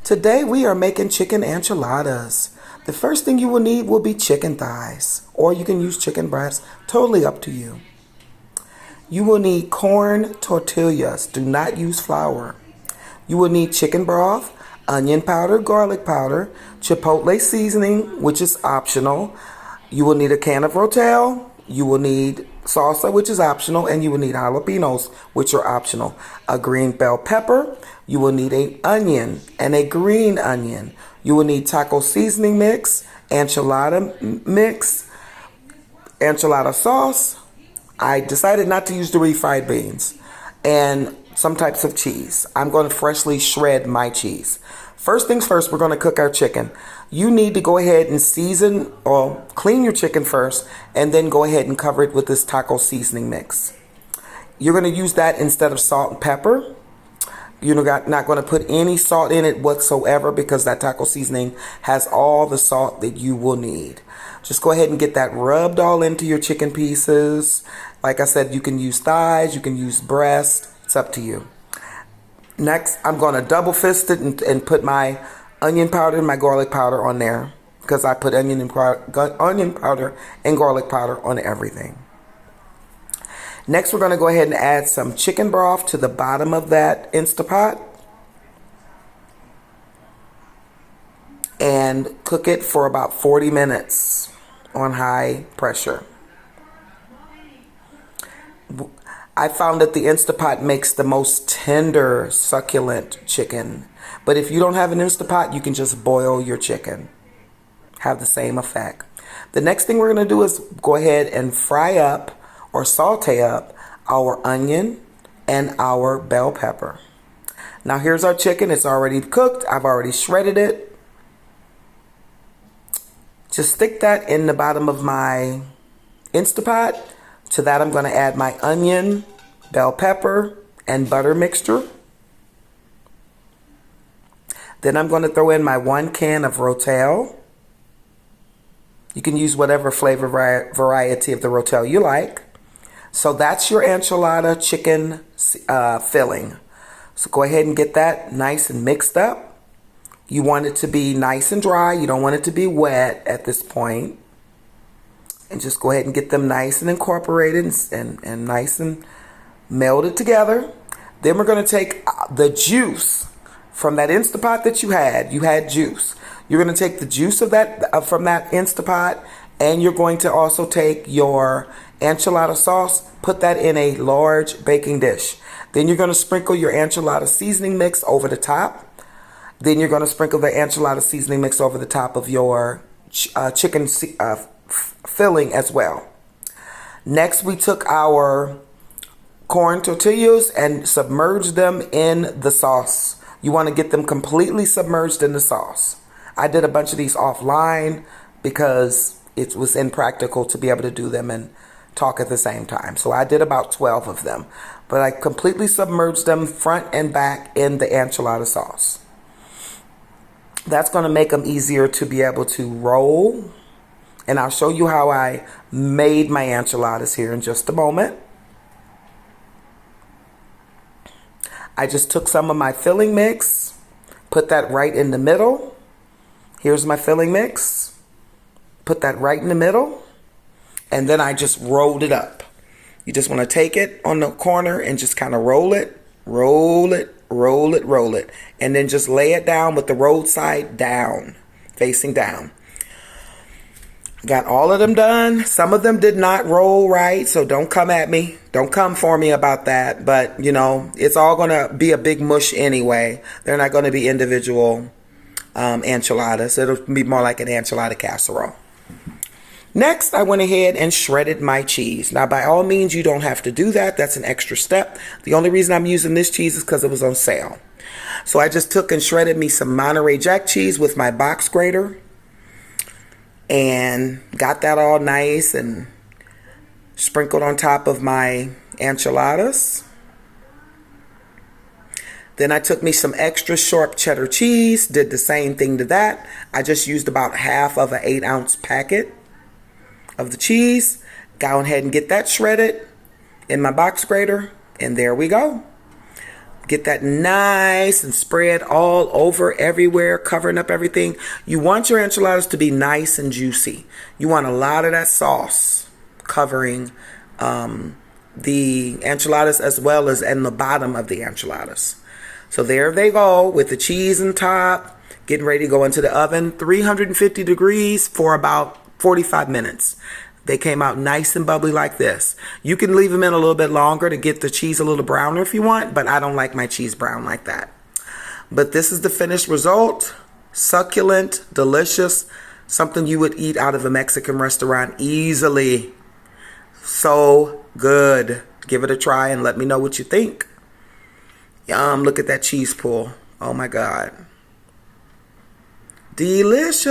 Today we are making chicken enchiladas. The first thing you will need will be chicken thighs, or you can use chicken breasts, totally up to you. You will need corn tortillas, do not use flour. You will need chicken broth, onion powder, garlic powder, chipotle seasoning, which is optional. You will need a can of Rotel. You will need salsa, which is optional, and you will need jalapenos, which are optional. A green bell pepper. You will need an onion and a green onion. You will need taco seasoning mix, enchilada mix, enchilada sauce. I decided not to use the refried beans, and some types of cheese. I'm going to freshly shred my cheese. First things first, we're going to cook our chicken. You need to go ahead and season or clean your chicken first, and then go ahead and cover it with this taco seasoning mix. You're going to use that instead of salt and pepper. You're not going to put any salt in it whatsoever because that taco seasoning has all the salt that you will need. Just go ahead and get that rubbed all into your chicken pieces. Like I said, you can use thighs, you can use breast. It's up to you. Next, I'm going to double fist it and put my onion powder and my garlic powder on there because I put onion powder and garlic powder on everything. Next, we're going to go ahead and add some chicken broth to the bottom of that Instapot and cook it for about 40 minutes on high pressure. I found that the Instapot makes the most tender, succulent chicken. But if you don't have an Instapot, you can just boil your chicken. Have the same effect. The next thing we're going to do is go ahead and fry up or saute up our onion and our bell pepper. Now here's our chicken. It's already cooked. I've already shredded it. Just stick that in the bottom of my Instapot. To that I'm going to add my onion, bell pepper, and butter mixture. Then I'm going to throw in my 1 can of Rotel. You can use whatever flavor variety of the Rotel you like. So that's your enchilada chicken filling. So go ahead and get that nice and mixed up. You want it to be nice and dry. You don't want it to be wet at this point. And just go ahead and get them nice and incorporated and nice and melded together. Then we're going to take the juice from that Instapot that you had juice. You're going to take the juice of that from that Instapot, and you're going to also take your enchilada sauce, put that in a large baking dish. Then you're going to sprinkle your enchilada seasoning mix over the top. Then you're going to sprinkle the enchilada seasoning mix over the top of your chicken filling as well. Next, we took our corn tortillas and submerged them in the sauce. You want to get them completely submerged in the sauce. I did a bunch of these offline because it was impractical to be able to do them and talk at the same time. So I did about 12 of them. But I completely submerged them front and back in the enchilada sauce. That's going to make them easier to be able to roll. And I'll show you how I made my enchiladas here in just a moment. I just took some of my filling mix, put that right in the middle. Here's my filling mix. Put that right in the middle. And then I just rolled it up. You just want to take it on the corner and just kind of roll it, roll it, roll it, roll it. And then just lay it down with the rolled side down, facing down. Got all of them done. Some of them did not roll right, so don't come at me. Don't come for me about that. But, you know, it's all going to be a big mush anyway. They're not going to be individual enchiladas. It'll be more like an enchilada casserole. Next, I went ahead and shredded my cheese. Now, by all means, you don't have to do that. That's an extra step. The only reason I'm using this cheese is because it was on sale. So I just took and shredded me some Monterey Jack cheese with my box grater. And got that all nice and sprinkled on top of my enchiladas. Then I took me some extra sharp cheddar cheese, did the same thing to that. I just used about half of an 8-ounce packet of the cheese. Go ahead and get that shredded in my box grater, and there we go. Get that nice and spread all over everywhere, covering up everything. You want your enchiladas to be nice and juicy. You want a lot of that sauce covering the enchiladas as well as in the bottom of the enchiladas. So there they go with the cheese on top, getting ready to go into the oven, 350 degrees for about 45 minutes. They came out nice and bubbly like this. You can leave them in a little bit longer to get the cheese a little browner if you want, but I don't like my cheese brown like that. But this is the finished result. Succulent, delicious, something you would eat out of a Mexican restaurant easily. So good. Give it a try and let me know what you think. Yum, look at that cheese pool. Oh my God. Delicious.